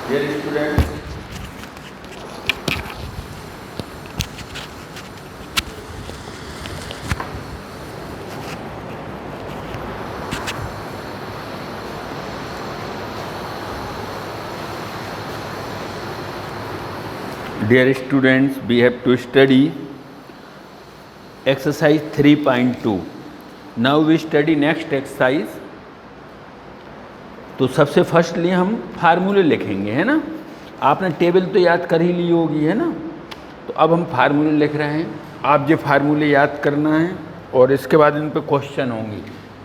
Dear students, we have to study exercise 3.2. Now we study next exercise. तो सबसे firstly हम फार्मूले लिखेंगे, है ना। आपने टेबल तो याद कर ही ली होगी, है ना। तो अब हम फार्मूले लिख रहे हैं। आप ये फार्मूले याद करना है और इसके बाद इन पे क्वेश्चन होंगे।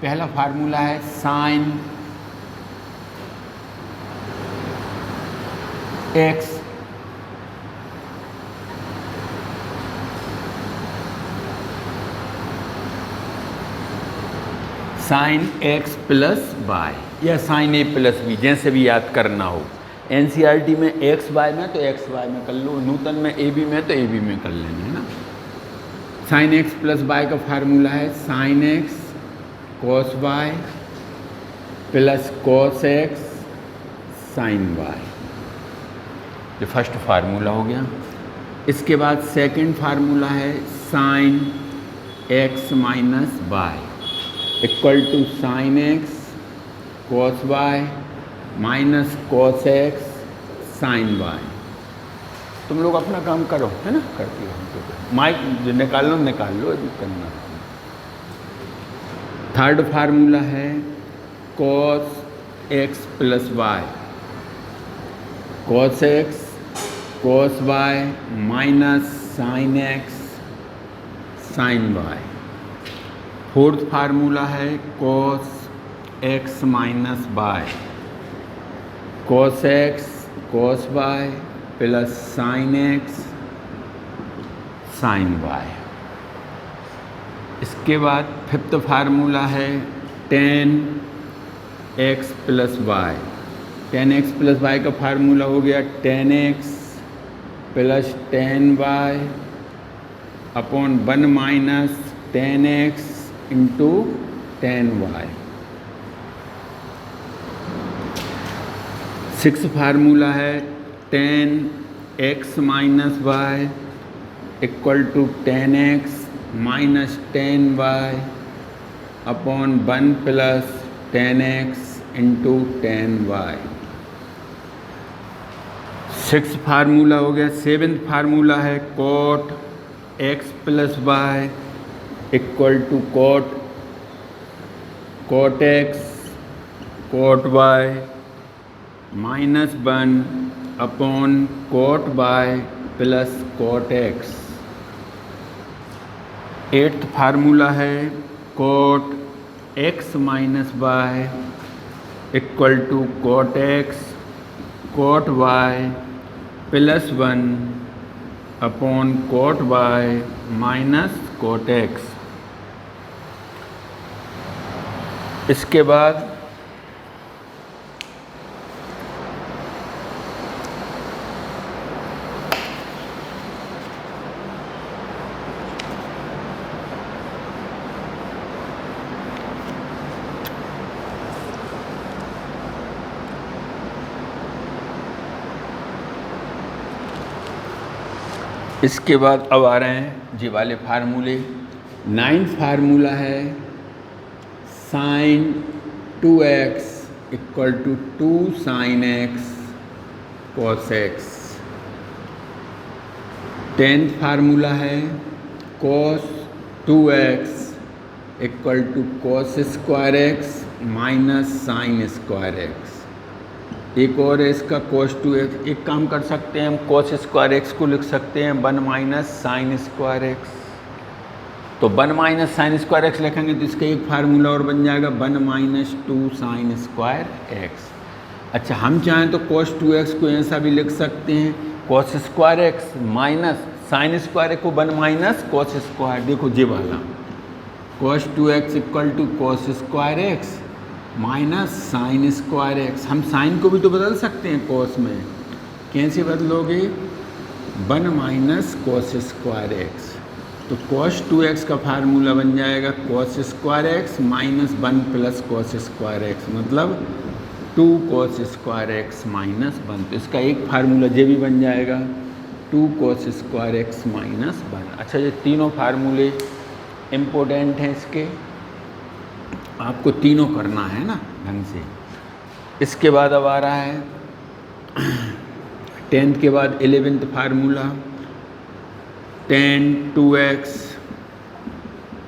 पहला फार्मूला है sine x sine x plus Y या साइन ए प्लस बी, जैसे भी याद करना हो। एनसीईआरटी में एक्स वाई में तो एक्स वाई में कर लो, नूतन में ए बी में तो ए बी में कर लेना, है ना। साइन एक्स प्लस वाई का फार्मूला है sine x cos Y plus cos x sine Y. ये फर्स्ट फार्मूला हो गया। इसके बाद सेकंड फार्मूला है sine x minus Y equal to sine x cos Y minus cos x sine Y. तुम लोग अपना काम करो, है ना, करती हो। माइक जो निकाल लो अभी करना। थर्ड फार्मूला है cos x plus y cos x cos Y minus sine x sine y. Fourth formula है cos x minus y cos x cos Y plus sine x sine y. इसके बाद fifth formula है tan x plus y. Tan x plus Y का formula हो गया tan x plus tan y upon one minus tan x into tan y. Six formula है tan x minus Y equal to tan x minus tan y upon one plus tan x into tan y. Six formula हो गया। Seventh formula है cot x plus y equal to cot x cot y minus one upon cot y plus cot x. Eighth formula है cot x minus Y equal to cot x cot y plus one upon cot y minus cot x. इसके बाद अब आ रहे हैं जी वाले फार्मूले। Ninth formula है sine 2x equal to 2 sine x cos x. Tenth formula है cos 2x equal to cos square x minus sine square x. एक और है इसका कॉस 2x। एक काम कर सकते हैं हम, कॉस स्क्वायर एक्स को लिख सकते हैं one minus sine square x. तो one minus sine square x लिखेंगे तो इसका एक फार्मूला और बन जाएगा one minus two sine square x. अच्छा, हम चाहें तो कॉस 2x को ऐसा भी लिख सकते हैं cos square x minus sine square को वन माइनस कॉस स्क्वायर। देखो ये वाला cos 2x equal to cos square x minus sine square x. हम साइन को भी तो बदल सकते हैं कॉस में। कैसे बदलोगे? One minus cos square x. तो कॉस 2x का फार्मूला बन जाएगा cos square x minus one plus cos square x, मतलब 2 cos स्क्वायर एक्स माइनस 1। तो इसका एक फार्मूला ये भी बन जाएगा 2 cos स्क्वायर एक्स माइनस 1। अच्छा, ये तीनों फार्मूले इम्पोर्टेंट हैं इसके, आपको तीनों करना है ना ढंग से। इसके बाद अब आ रहा है 10th के बाद 11th formula, tan 2x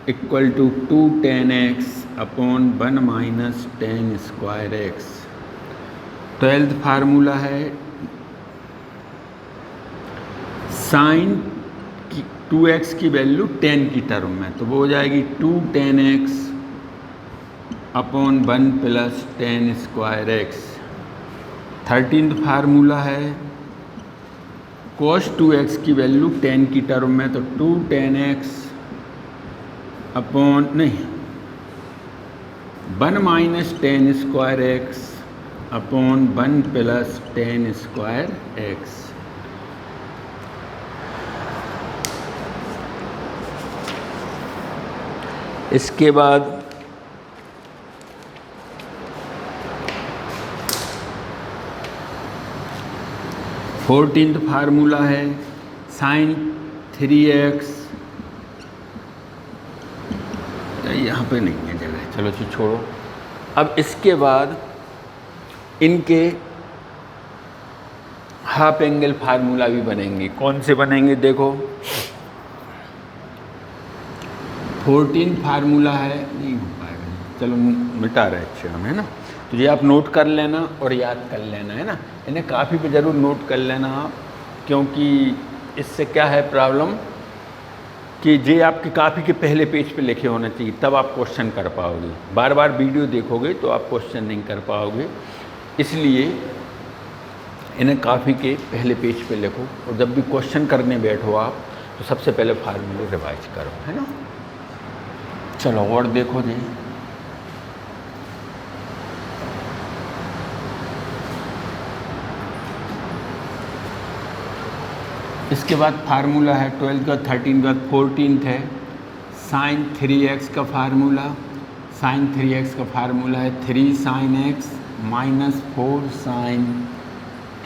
equal to 2 tan x upon 1 minus tan square X. 12th formula है साइन 2x की वैल्यू tan की टर्म में, तो वो हो जाएगी 2 tan x upon 1 plus tan square x. 13th formula है cos 2x की वैल्यू tan की टर्म में, तो 2 tan x upon 1 minus tan square x upon 1 plus tan square x. इसके बाद फोर्टीन्थ फार्मूला है साइन 3x, यहाँ पे नहीं है जगह, चलो छोड़ो। अब इसके बाद इनके हाफ एंगल फार्मूला भी बनेंगे। कौन से बनेंगे देखो, 14 फार्मूला है, नहीं हो पाएगा, चलो मिटा रहे अच्छे हम, है ना। तो ये आप नोट कर लेना और याद कर लेना, है ना। इन्हें काफ़ी पे ज़रूर नोट कर लेना आप, क्योंकि इससे क्या है प्रॉब्लम कि ये आपकी काफ़ी के पहले पेज पे लिखे होना चाहिए, तब आप क्वेश्चन कर पाओगे। बार बार वीडियो देखोगे तो आप क्वेश्चन नहीं कर पाओगे, इसलिए इन्हें काफ़ी के पहले पेज पे लिखो और जब भी क्वेश्चन करने बैठो आप तो सबसे पहले फार्मूले रिवाइज करो, है ना। चलो और देखो जी, इसके बाद फार्मूला है 12 का, 13 का, 14th है साइन 3x का फार्मूला। साइन 3x का फार्मूला है 3 sin x minus 4 sin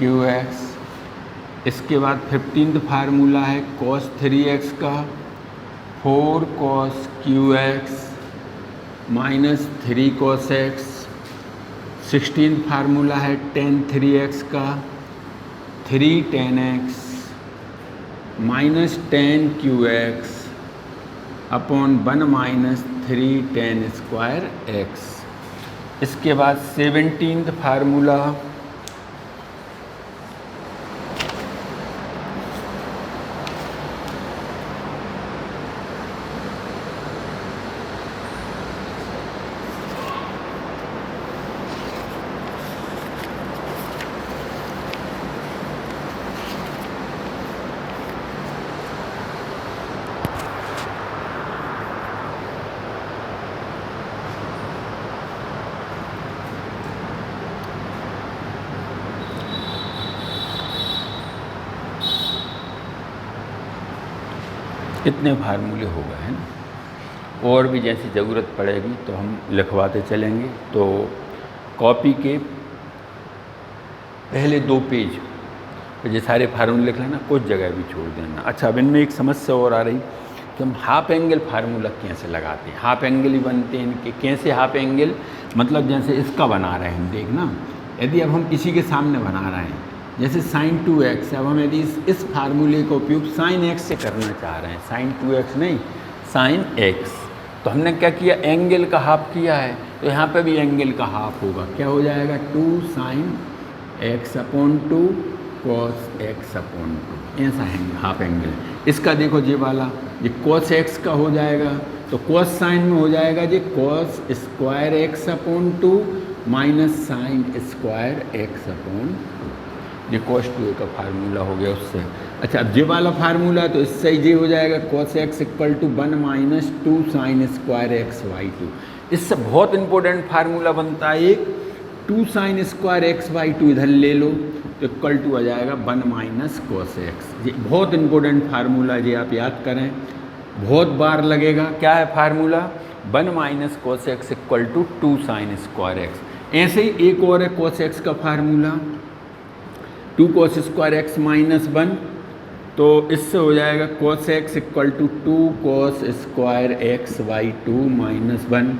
qx। इसके बाद 15th फार्मूला है cos 3x का 4 cos qx minus 3 cos x। 16th formula है tan 3x का 3 tan x minus tan qx upon 1 minus 3 tan square x। इसके बाद 17th फार्मूला इतने फार्मूले हो गए हैं ना। और भी जैसी ज़रूरत पड़ेगी तो हम लिखवाते चलेंगे। तो कॉपी के पहले 2 पेज पे ये सारे फार्मूले लिख लेना, कुछ जगह भी छोड़ देना। अच्छा, अब इनमें एक समस्या और आ रही कि हम हाफ एंगल फार्मूला कैसे लगाते हैं। हाफ एंगल ही बनते हैं इनके, कैसे हाफ एंगल, मतलब जैसे इसका बना रहे हैं देखना, यदि अब हम इसी के सामने बना रहे हैं जैसे साइन 2x, अब हम यदि इस फार्मूले का उपयोग साइन x से करना चाह रहे हैं, साइन 2x नहीं साइन x, तो हमने क्या किया, एंगल का हाफ किया है, तो यहाँ पे भी एंगल का हाफ होगा। क्या हो जाएगा, 2 sin x upon 2 cos x upon 2, ऐसा है हाफ एंगल। इसका देखो ये वाला, ये cos x का हो जाएगा, तो cos साइन में हो जाएगा ये cos square x upon 2 minus sine square x upon 2, ये cos 2a का फार्मूला हो गया उससे। अच्छा, अब ये वाला फार्मूला तो इससे ये हो जाएगा cos x equal to 1 minus 2 sine square X by 2। इससे बहुत इंपॉर्टेंट फार्मूला बनता है एक, 2 साइन स्क्वायर एक्स वाई 2 इधर ले लो तो इक्वल टू आ जाएगा 1 माइनस cos x। ये बहुत इंपॉर्टेंट फार्मूला, ये आप याद करें, बहुत बार लगेगा। क्या है formula, 1 minus cos x equal to 2 sine square X. ऐसे ही एक और है cos x का formula 2 cos square x minus 1, तो इससे हो जाएगा cos x equal to 2 cos square X by 2 minus 1,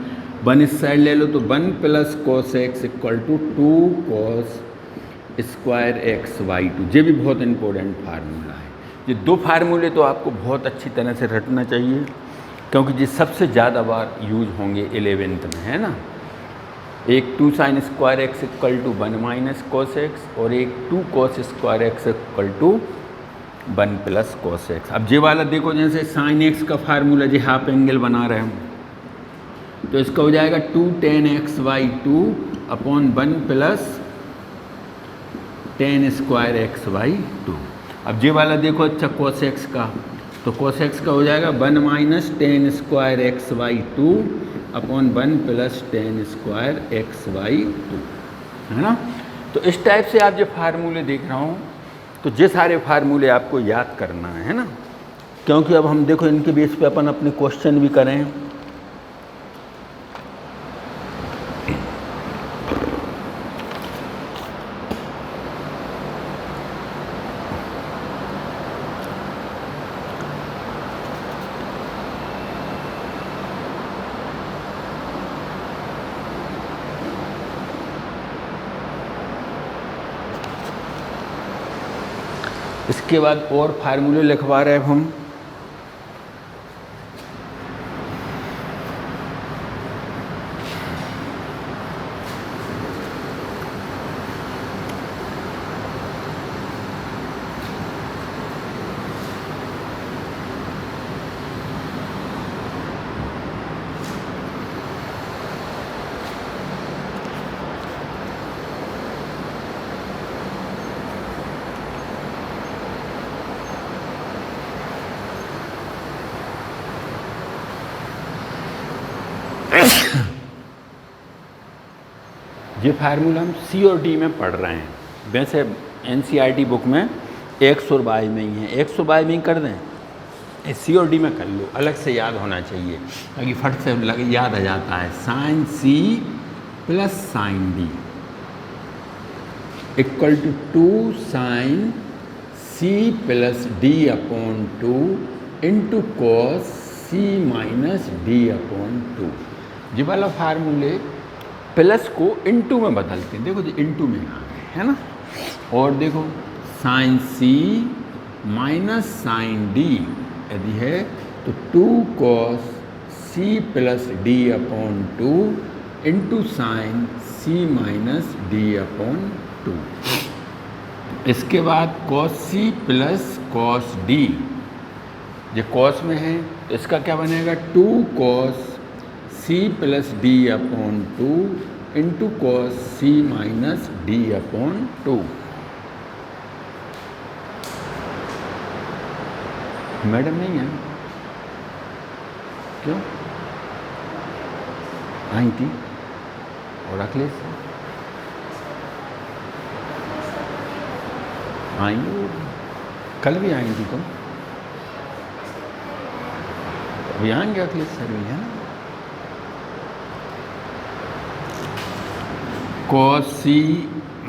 1 इस साइड ले लो तो 1 plus cos x equal to 2 cos square X by 2। ये भी बहुत इंपॉर्टेंट फार्मूला है। ये दो फार्मूले तो आपको बहुत अच्छी तरह से रटना चाहिए, क्योंकि ये सबसे ज़्यादा बार यूज होंगे 11th में, है ना। एक 2 sine square X equal to 1 minus cos X और एक 2 cos square X equal to 1 plus cos X. अब ये वाला देखो, जैसे साइन एक्स का फार्मूला जो हाफ एंगल बना रहे हम, तो इसका हो जाएगा 2 tan x by 2 upon 1 plus tan square X by 2। अब ये वाला देखो अच्छा cos x का, तो cos x का हो जाएगा 1 minus tan square X by 2 upon 1 plus tan square X by 2, है ना। तो इस टाइप से आप जो फार्मूले देख रहा हूँ, तो ये सारे फार्मूले आपको याद करना है ना, क्योंकि अब हम देखो इनके बेस पे अपन अपने क्वेश्चन भी करें। इसके बाद और फार्मूले लिखवा रहे हैं हम। ये फार्मूला हम सी और डी में पढ़ रहे हैं, वैसे एनसीईआरटी बुक में एक्स और वाई में ही है, एक्स और वाई में ही कर दें, सी और डी में कर लो, अलग से याद होना चाहिए ताकि फट से याद आ जाता है। Sine C plus sine D equal to 2 sine C plus D upon 2 into cos C minus D upon 2। ये वाला फार्मूले प्लस को इनटू में बदलते हैं, देखो जी इनटू में आ गए, है ना। और देखो sine C minus sine D यदि है तो 2 cos C plus D upon 2 into sine C minus D upon 2। इसके बाद cos C plus cos D, ये कॉस में है तो इसका क्या बनेगा 2 cos C plus D upon 2 into cos C minus D upon 2। Madam नहीं है क्यों आई थी? और अखिलेश आई, कल भी आई थी तुम, अभी आएंगे अखिलेश सर भी, है ना। Cos C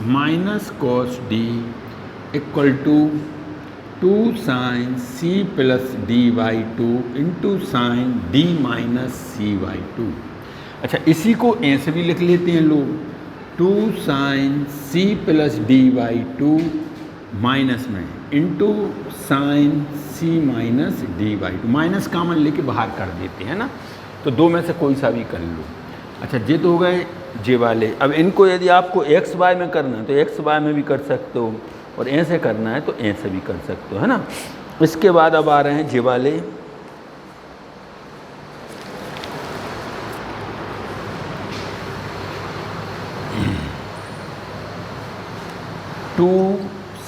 minus cos D equal to 2 sine C plus D by 2 into sine D minus C by 2। अच्छा, इसी को ऐसे भी लिख लेते हैं लोग, 2 sine C plus D by 2 minus में into sine C minus D by 2, minus common लेके बाहर कर देते हैं ना, तो दो में से कोई सा भी कर लो। अच्छा, ये तो हो गए जे वाले। अब इनको यदि आपको एक्स वाई में करना है तो एक्स वाई में भी कर सकते हो, और ऐसे करना है तो ऐसे भी कर सकते हो, है ना। इसके बाद अब आ रहे हैं जे वाले। Two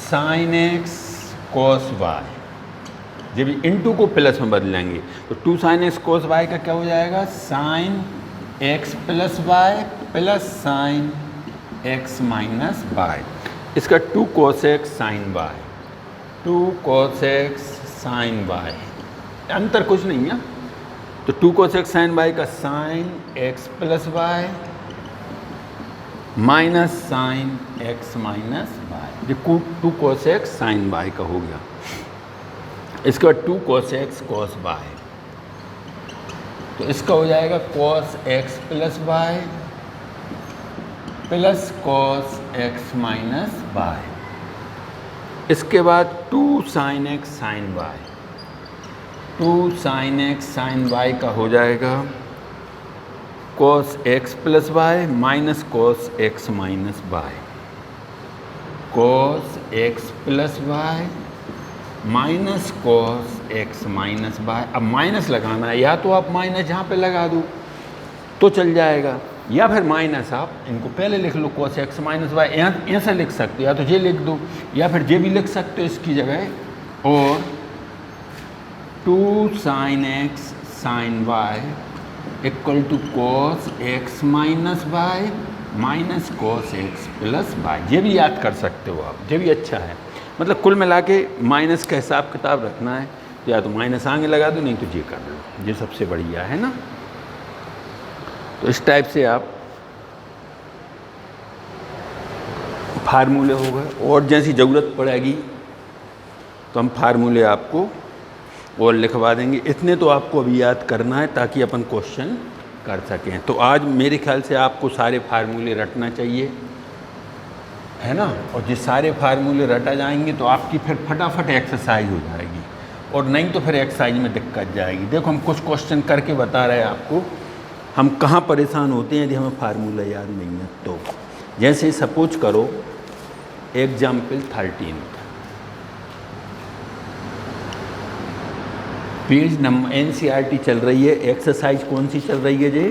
sine x cos Y, जब इनटू को प्लस में बदलेंगे तो 2 साइन एक्स कॉस वाई का क्या हो जाएगा, sine x plus y plus sine x minus y. इसका 2 cos x sine y, 2 cos x sine y, अंतर कुछ नहीं है। तो 2 कॉस एक्स साइन वाई का sine x plus y minus sine x minus y, जो 2 cos x साइन वाई का हो गया। इसके बाद 2 cos x cos वाई, तो इसका हो जाएगा cos x plus y plus cos x minus y. इसके बाद 2 sin x sine y, 2 sin x sine y का हो जाएगा cos x plus y minus cos x minus y, cos x plus y minus cos x minus y. अब minus लगाना है, या तो आप माइनस यहाँ पे लगा दो तो चल जाएगा, या फिर माइनस आप इनको पहले लिख लो cos x माइनस वाई, यहाँ ऐसा लिख सकते हो, या तो ये लिख दो या फिर ये भी लिख सकते हो इसकी जगह, और 2 sin x sin y equal to cos x minus y minus cos x plus y. ये भी याद कर सकते हो आप, ये भी अच्छा है। मतलब कुल मिला के माइनस का हिसाब किताब रखना है तो या तो माइनस आगे लगा दो, नहीं तो ये कर लो, ये सबसे बढ़िया है ना। तो इस टाइप से आप फार्मूले हो गए, और जैसी ज़रूरत पड़ेगी तो हम फार्मूले आपको और लिखवा देंगे। इतने तो आपको अभी याद करना है ताकि अपन क्वेश्चन कर सकें। तो आज मेरे ख्याल से आपको सारे फार्मूले रटना चाहिए, है ना। और ये सारे फार्मूले रटा जाएंगे तो आपकी फिर फटाफट एक्सरसाइज हो जाएगी, और नहीं तो फिर एक्सरसाइज में दिक्कत जाएगी। देखो हम कुछ क्वेश्चन करके बता रहे हैं आपको हम कहाँ परेशान होते हैं यदि हमें फार्मूला याद नहीं है। तो जैसे सपोज करो एग्जाम्पल 13, पेज नंबर NCERT चल रही है, एक्सरसाइज कौन सी चल रही है जी,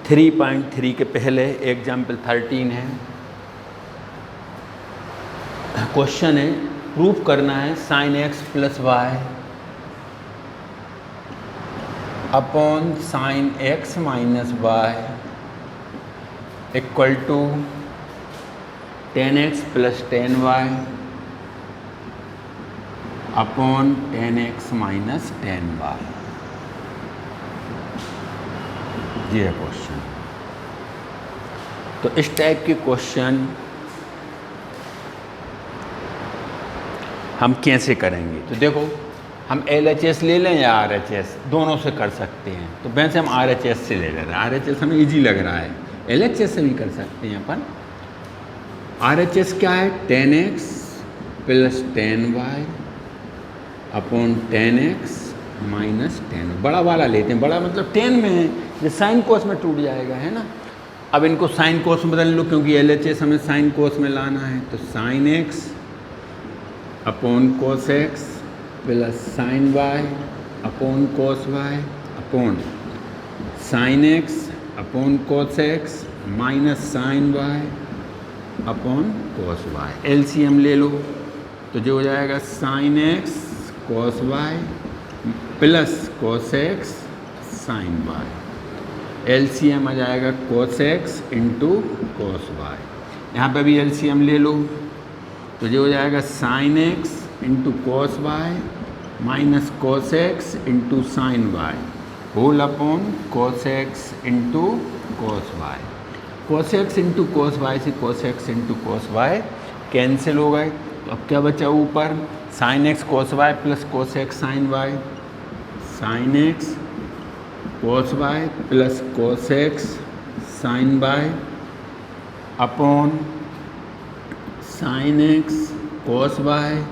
3.3 के पहले एग्जाम्पल 13 है। क्वेश्चन है प्रूफ करना है sin x plus y upon sin x minus Y equal to 10x plus 10y upon 10x minus 10y। ये है क्वेश्चन। तो इस टाइप के क्वेश्चन हम कैसे करेंगे, तो देखो हम LHS ले लें या RHS, दोनों से कर सकते हैं। तो वैसे हम RHS से ले रहे हैं, RHS हमें इजी लग रहा है, LHS से भी कर सकते हैं अपन। RHS क्या है, 10x plus 10y upon 10x minus 10। बड़ा वाला लेते हैं, बड़ा मतलब 10 में है, ये साइन कोस में टूट जाएगा, है ना। अब इनको साइन कोस में बदल लो क्योंकि LHS हमें साइन कोस में लाना है। तो sine x upon cos x plus sine y upon cos y upon sine x upon cos x minus sine y upon cos y। LCM ले लो तो जो हो जाएगा sine x cos y plus cos x sine y। LCM आ जाएगा cos x into cos y। यहाँ पे भी LCM ले लो तो जो हो जाएगा sine x into cos y minus cos x into sine y whole upon cos x into cos y. Cos x into cos y से cos x into cos y cancel हो गए। तो अब क्या बचा ऊपर, sine x cos y plus cos x sine y, sine x cos y plus cos x sine y upon sine x cos y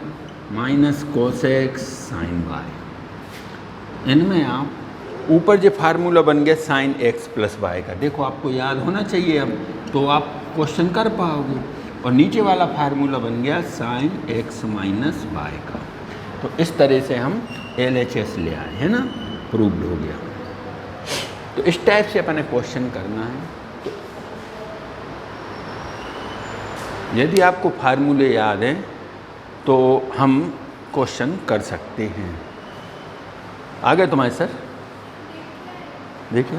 minus cos x sine y. इनमें आप ऊपर जो फार्मूला बन गया साइन एक्स प्लस वाई का, देखो आपको याद होना चाहिए अब तो आप क्वेश्चन कर पाओगे। और नीचे वाला फार्मूला बन गया साइन एक्स माइनस वाई का। तो इस तरह से हम LHS ले आए, है ना, प्रूव्ड हो गया। तो इस टाइप से अपने क्वेश्चन करना है। यदि आपको फार्मूले याद हैं तो हम क्वेश्चन कर सकते हैं। आ गए तुम्हारे सर, देखिए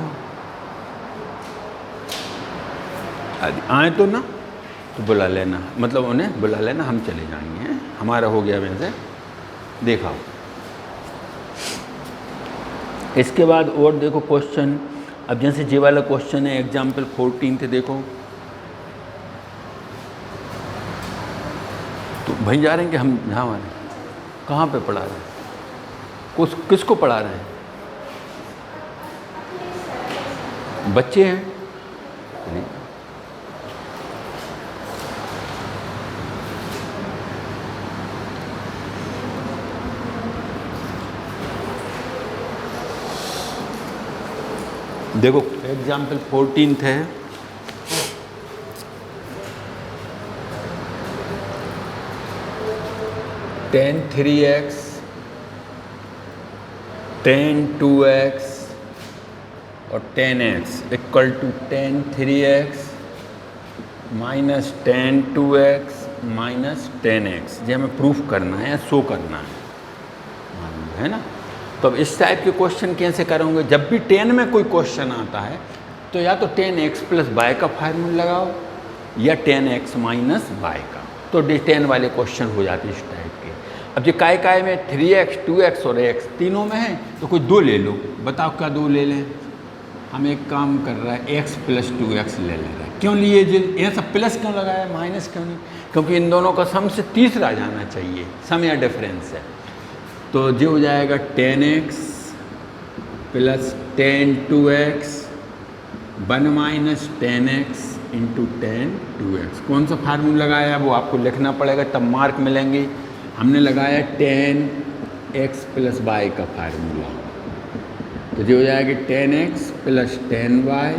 आए तो ना तो बुला लेना, मतलब उन्हें बुला लेना, हम चले जाएंगे, हैं हमारा हो गया वैसे। देखा इसके बाद और देखो क्वेश्चन। अब जैसे जे वाला क्वेश्चन है एग्जाम्पल 14 थे, देखो तो भाई जा रहे हैं कि हम यहाँ आ रहे हैं? कहाँ पे पढ़ा रहे हैं? किसको पढ़ा रहे हैं? बच्चे हैं? नहीं। देखो एग्जाम्पल 14 है। tan 3x tan 2x और tan x equal to tan 3x minus tan 2x minus tan x, ये हमें प्रूफ करना है या शो करना है ना। तो अब इस टाइप के क्वेश्चन कैसे करोगे? जब भी tan में कोई क्वेश्चन आता है तो या तो tan x प्लस y का फार्मूला लगाओ या tan x माइनस y का, तो tan वाले क्वेश्चन हो जाते हैं इस टाइप के। अब जो काय में 3x 2x और x तीनों में है तो कोई दो ले लो, बताओ क्या दो ले लें? हम एक काम कर रहा है x प्लस 2x ले रहा है। क्यों लिए? ये सब प्लस क्यों लगाया, माइनस क्यों नहीं? क्योंकि इन दोनों का सम से तीसरा जाना चाहिए, सम या डिफरेंस है। तो जो हो जाएगा tan x plus tan 2x 1 minus tan x into tan 2x। कौन सा फार्मूला लगाया वो आपको लिखना पड़ेगा, तब मार्क मिलेंगे। हमने लगाया tan x प्लस y का फार्मूला, तो जो हो जाएगा tan x plus tan y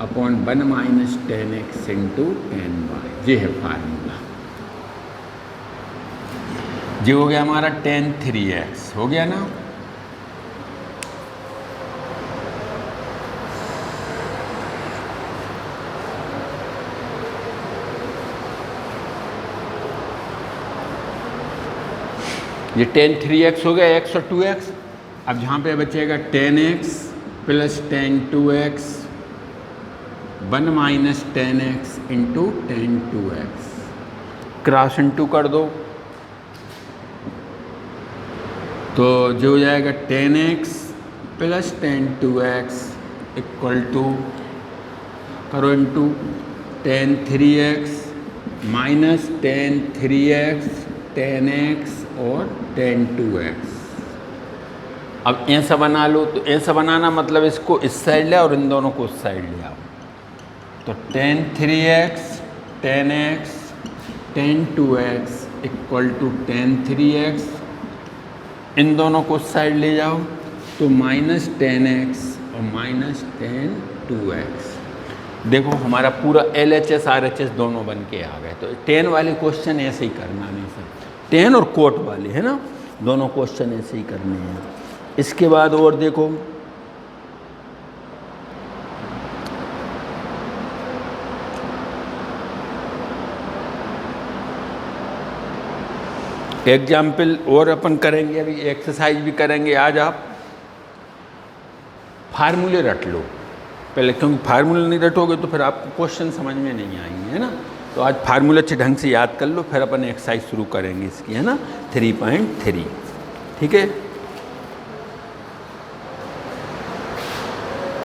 upon 1 minus tan x into tan y, ये है फार्मूला। जो हो गया हमारा tan 3x, हो गया ना। ये tan 3x हो गया, x और 2x। अब जहाँ पे बचेगा tan x plus tan 2x 1 minus tan x into tan 2x, cross into कर दो तो जो हो जाएगा tan x plus tan 2x equal to करो into tan 3x minus tan 3x tan x और tan 2x। अब ऐसा बना लो, तो ऐसा बनाना मतलब इसको इस साइड ले और इन दोनों को उस साइड ले आओ। तो tan 3x tan x tan 2x equal to tan 3x, इन दोनों को उस साइड ले जाओ तो माइनस tan x और माइनस tan 2x। देखो हमारा पूरा LHS RHS दोनों बन के आ गए। तो tan वाले क्वेश्चन ऐसे ही करना नहीं सर, tan और कोट वाले है ना, दोनों क्वेश्चन ऐसे ही करने हैं। इसके बाद और देखो एग्जाम्पल और अपन करेंगे, अभी एक्सरसाइज भी करेंगे। आज आप फार्मूले रट लो पहले, क्योंकि फार्मूले नहीं रटोगे तो फिर आपको क्वेश्चन समझ में नहीं आएंगे, है ना। तो आज फार्मूला अच्छे ढंग से याद कर लो, फिर अपन एक्सरसाइज शुरू करेंगे इसकी, है ना, 3.3। ठीक है।